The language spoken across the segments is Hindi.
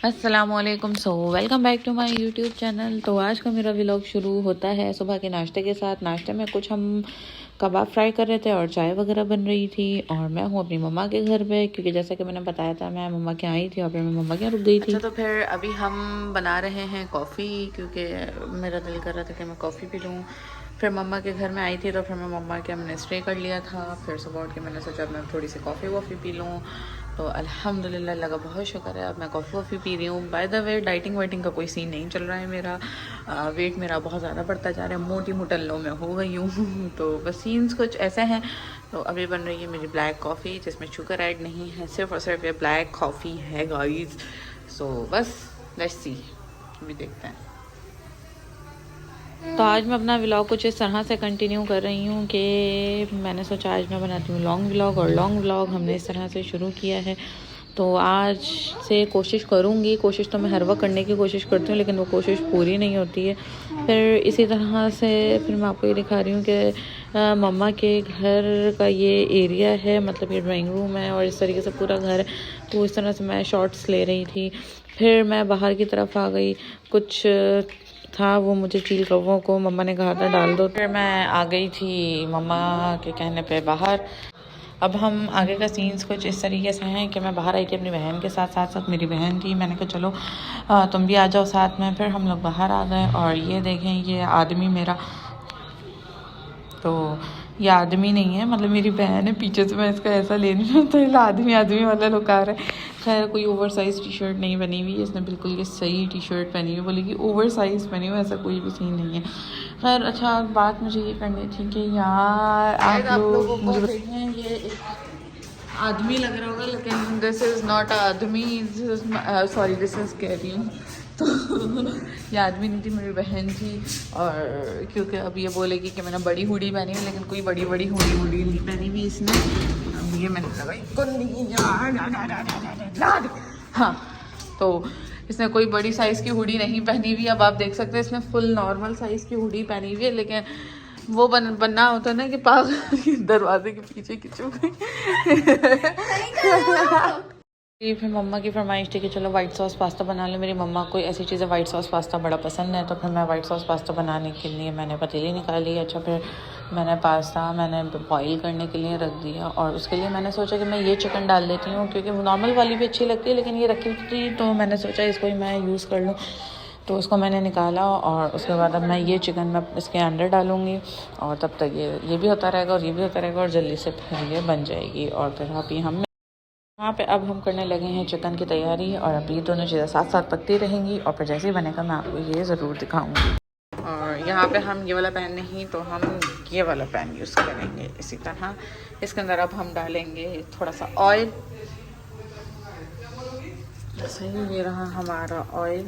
अस्सलामुअलैकुम। Welcome back to my YouTube channel. तो आज का मेरा व्लॉग शुरू होता है सुबह के नाश्ते के साथ। नाश्ते में कुछ हम कबाब फ्राई कर रहे थे और चाय वगैरह बन रही थी। और मैं हूँ अपनी मम्मा के घर पे, क्योंकि जैसा कि मैंने बताया था मैं मम्मा के आई थी और फिर मैं मम्मा के यहाँ रुक गई थी। अच्छा, तो फिर अभी हम बना रहे हैं कॉफ़ी, क्योंकि मेरा दिल कर रहा था कि मैं कॉफ़ी पी लूँ। फिर मम्मा के घर में आई थी तो फिर मैं मम्मा के हमने स्टे कर लिया था। फिर सुबह उठ के मैंने सोचा मैं थोड़ी सी कॉफ़ी वॉफ़ी पी लूँ। तो अल्हम्दुलिल्लाह लगा, बहुत शुक्र है अब मैं कॉफ़ी वॉफ़ी पी रही हूँ। बाय द वे डाइटिंग वाइटिंग का कोई सीन नहीं चल रहा है मेरा। वेट मेरा बहुत ज़्यादा बढ़ता जा रहा है, मोटी मुटल्लों में हो गई हूँ। तो बस सीन्स कुछ ऐसे हैं। तो अभी बन रही है मेरी ब्लैक कॉफ़ी जिसमें शुगर ऐड नहीं है, सिर्फ और सिर्फ ये ब्लैक कॉफ़ी है गाइस। सो बस लेट्स सी, अभी देखते हैं। तो आज मैं अपना व्लॉग कुछ इस तरह से कंटिन्यू कर रही हूँ कि मैंने सोचा आज मैं बनाती हूँ लॉन्ग व्लॉग, और लॉन्ग व्लॉग हमने इस तरह से शुरू किया है। तो आज से कोशिश करूँगी, कोशिश तो मैं हर वक्त करने की कोशिश करती हूँ, लेकिन वो कोशिश पूरी नहीं होती है। फिर इसी तरह से फिर मैं आपको ये दिखा रही हूँ कि मम्मा के घर का ये एरिया है, मतलब ये ड्राइंग रूम है और इस तरीके से पूरा घर है। तो इस तरह से मैं शॉट्स ले रही थी। फिर मैं बाहर की तरफ आ गई, कुछ था वो मुझे चील कौवों को मम्मा ने कहा था डाल दो। फिर मैं आ गई थी मम्मा के कहने पे बाहर। अब हम आगे का सीन्स कुछ इस तरीके से हैं कि मैं बाहर आई थी अपनी बहन के साथ, साथ साथ मेरी बहन थी। मैंने कहा चलो तुम भी आ जाओ साथ में। फिर हम लोग बाहर आ गए और ये देखें ये आदमी मेरा, तो ये आदमी नहीं है, मतलब मेरी बहन है। पीछे से मैं इसका ऐसा ले नहीं रहा था, आदमी आदमी वाला लुक आ रहा है। खैर कोई ओवर साइज़ टी शर्ट नहीं बनी हुई है, इसने बिल्कुल ये सही टी शर्ट पहनी हुई, बोलेगी ओवर साइज़ पहनी हुई, ऐसा कोई भी सीन नहीं है। खैर अच्छा, बात मुझे ये करनी थी कि यार आप लोग मुझे बताइए, ये एक आदमी लग रहा होगा लेकिन दिस इज़ नॉट आदमी, सॉरी दिस इज़ कह रही हूँ। तो ये आदमी नहीं थी, मेरी बहन थी। और क्योंकि अब ये बोलेगी कि मैंने बड़ी हुडी पहनी है, लेकिन कोई बड़ी बड़ी हुडी नहीं पहनी हुई इसने। अब ये मैंने लगाई, हाँ, तो इसने कोई बड़ी साइज़ की हुडी नहीं पहनी हुई। अब आप देख सकते हैं इसने फुल नॉर्मल साइज़ की हुडी पहनी हुई है, लेकिन वो बनना होता है ना कि पागल दरवाजे के पीछे खिंचू गई। फिर मम्मा की फरमाइश थी कि चलो वाइट सॉस पास्ता बना ले। मेरी मम्मा को ऐसी चीज़ें वाइट सॉस पास्ता बड़ा पसंद है, तो फिर मैं वाइट सॉस पास्ता बनाने के लिए मैंने पतीली निकाली। अच्छा, फिर मैंने पास्ता बॉईल करने के लिए रख दिया और उसके लिए मैंने सोचा कि मैं ये चिकन डाल देती हूँ, क्योंकि नॉर्मल वाली भी अच्छी लगती है, लेकिन ये रखी थी तो मैंने सोचा इसको ही मैं यूज़ कर लूँ। तो उसको मैंने निकाला और उसके बाद अब मैं ये चिकन मैं इसके अंदर डालूँगी, और तब तक ये भी होता रहेगा और ये भी होता रहेगा और जल्दी से फिर ये बन जाएगी। और फिर अभी हम यहाँ पे अब हम करने लगे हैं चिकन की तैयारी, और अब ये दोनों चीज़ें साथ साथ पकती रहेंगी और फिर जैसे ही बनेगा मैं आपको ये ज़रूर दिखाऊंगी। और यहाँ पे हम ये वाला पैन नहीं तो हम ये वाला पैन यूज़ करेंगे इसी तरह। इसके अंदर अब हम डालेंगे थोड़ा सा ऑयल। सही, ये रहा हमारा ऑयल,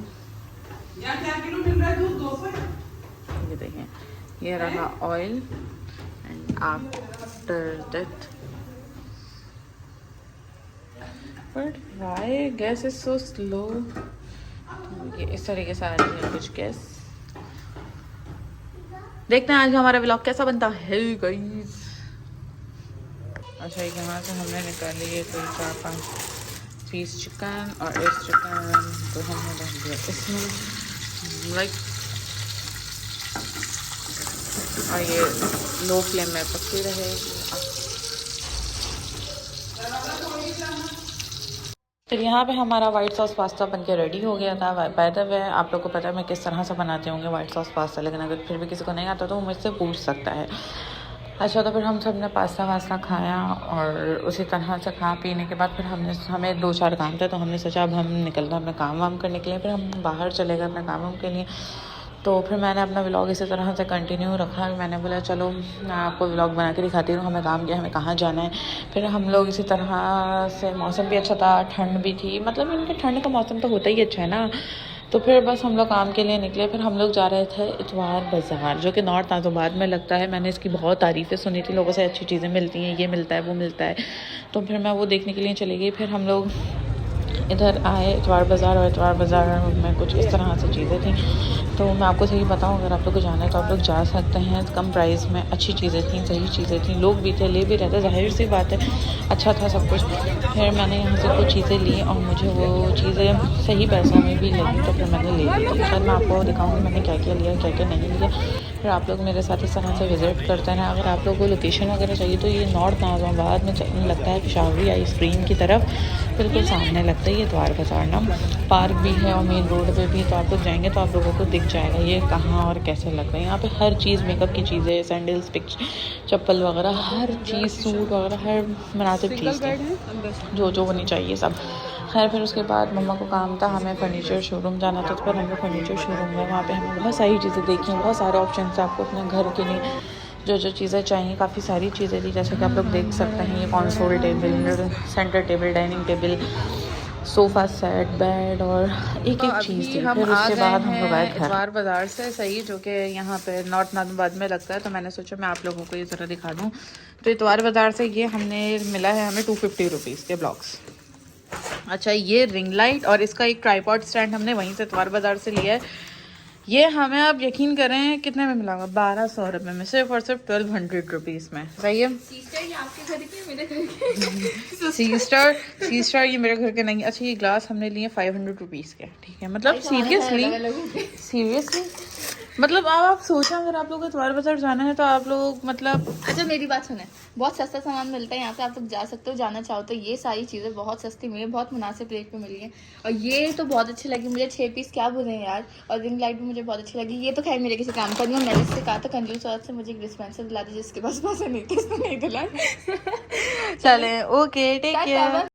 ये देखें ये रहा oil. And after that, but why gas is so slow. ये इस तरीके से आ रही है कुछ गैस। देखते हैं आज हमारा व्लॉग कैसा बनता है गाइस। अच्छा, यहाँ से हमने निकाली है कोई 4-5 पीस चिकन, और इस चिकन को हमने डाल दिया इसमें लाइक, और ये लो फ्लेम में पकती रहेगी। तो यहाँ पे हमारा वाइट सॉस पास्ता बनके रेडी हो गया था। बाय द वे आप लोग को पता है मैं किस तरह से बनाते होंगे वाइट सॉस पास्ता, लेकिन अगर फिर भी किसी को नहीं आता तो वो मुझसे पूछ सकता है। अच्छा, तो फिर हम सब ने पास्ता वास्ता खाया और उसी तरह से खा पीने के बाद फिर हमें 2-4 काम थे, तो हमने सोचा अब हम निकलना अपने काम वाम करने के लिए। फिर हम बाहर चले गए अपने काम वाम के लिए। तो फिर मैंने अपना व्लॉग इसी तरह से कंटिन्यू रखा। मैंने बोला चलो मैं आपको व्लॉग बना के दिखाती हूँ हमें काम क्या, हमें कहाँ जाना है। फिर हम लोग इसी तरह से, मौसम भी अच्छा था, ठंड भी थी, मतलब इनके ठंड का मौसम तो होता ही अच्छा है ना। तो फिर बस हम लोग काम के लिए निकले। फिर हम लोग जा रहे थे इतवार बाज़ार, जो कि नॉर्थ नाज़ोबाद में लगता है। मैंने इसकी बहुत तारीफ़ें सुनी थी, लोगों से अच्छी चीज़ें मिलती हैं, ये मिलता है वो मिलता है। तो फिर मैं वो देखने के लिए चली गई। फिर हम लोग इधर आए इतवार बाज़ार, और इतवार बाज़ार में कुछ इस तरह से चीज़ें थी। तो मैं आपको सही बताऊं, अगर आप लोग को जाना है तो आप लोग जा सकते हैं। कम प्राइस में अच्छी चीज़ें थी, सही चीज़ें थी, लोग भी थे, ले भी रहते, ज़ाहिर सी बात है अच्छा था सब कुछ। फिर मैंने यहाँ से कुछ चीज़ें ली और मुझे वो चीज़ें सही पैसों में भी लगी, तो फिर मैंने ले ली। तो शायद मैं आपको दिखाऊँगी मैंने क्या क्या लिया, क्या क्या नहीं लिया। फिर आप लोग मेरे साथ इस तरह से विज़िट करते हैं। अगर आप लोगों को लोकेशन वगैरह चाहिए तो ये नॉर्थ नाज़िमाबाद में चलने लगता है, पेशावरी आइसक्रीम की तरफ बिल्कुल सामने लगता है ये इतवार बाज़ार ना। पार्क भी है और मेन रोड पे भी, तो आप लोग जाएंगे तो आप लोगों को दिख जाएगा ये कहाँ और कैसे लग रहा है। यहाँ पे हर चीज़, मेकअप की चीज़ें, सैंडल्स, चप्पल वगैरह, हर चीज़, सूट वगैरह, हर मुनासिब चीज़ थी जो होनी चाहिए सब। खैर फिर उसके बाद मम्मा को काम था, हमें फ़र्नीचर शोरूम जाना था, तो फिर हम लोग फ़र्नीचर शोरूम में, वहाँ पे हमें बहुत सारी चीज़ें देखी, बहुत सारे ऑप्शन थे आपको अपने घर के लिए जो चीज़ें चाहिए। काफ़ी सारी चीज़ें थी, जैसे कि आप लोग देख सकते हैं ये console table, centre table, dining table, sofa set, bed और एक चीज़ थी। फिर उसके बाद हम लोग आए इतवार बाज़ार से, सही, जो कि यहाँ पे नॉर्थ नाज़िमाबाद में लगता है। तो मैंने सोचा मैं आप लोगों को ये ज़रा दिखा दूँ। तो इतवार बाज़ार से ये हमने मिला है हमें 250 रुपीज़ के ब्लॉक्स। अच्छा, ये रिंग लाइट और इसका एक ट्राईपॉड स्टैंड हमने वहीं से इतवार बाज़ार से लिया है। ये हमें, आप यकीन करें, कितने में मिला होगा? 1200 रुपये में, सिर्फ और सिर्फ 1200 रुपीज़ में। सही है। सी स्टार ये मेरे घर के नहीं। अच्छा, ये ग्लास हमने लिए 500 रुपीज़ के, ठीक है। मतलब सीरियसली मतलब आप सोचें, अगर आप लोग को इतवार बाज़ार जाना है तो आप लोग मतलब। अच्छा मेरी बात सुने, बहुत सस्ता सामान मिलता है यहाँ पे, आप लोग जा सकते हो, जाना चाहो तो। ये सारी चीज़ें बहुत सस्ती मिली, बहुत मुनासिब रेट पे मिली है। और ये तो बहुत अच्छी लगी मुझे, 6 पीस क्या बोले यार। और रिंग लाइट भी मुझे बहुत अच्छी लगी। ये तो खैर मेरे किसी काम का नहीं है, मैंने इससे कहा था कंजूस औरत से मुझे एक डिस्पेंसर दिला दी, जिसके पास पैसे नहीं थे, इसने नहीं दिलाया। चले, ओके, टेक केयर।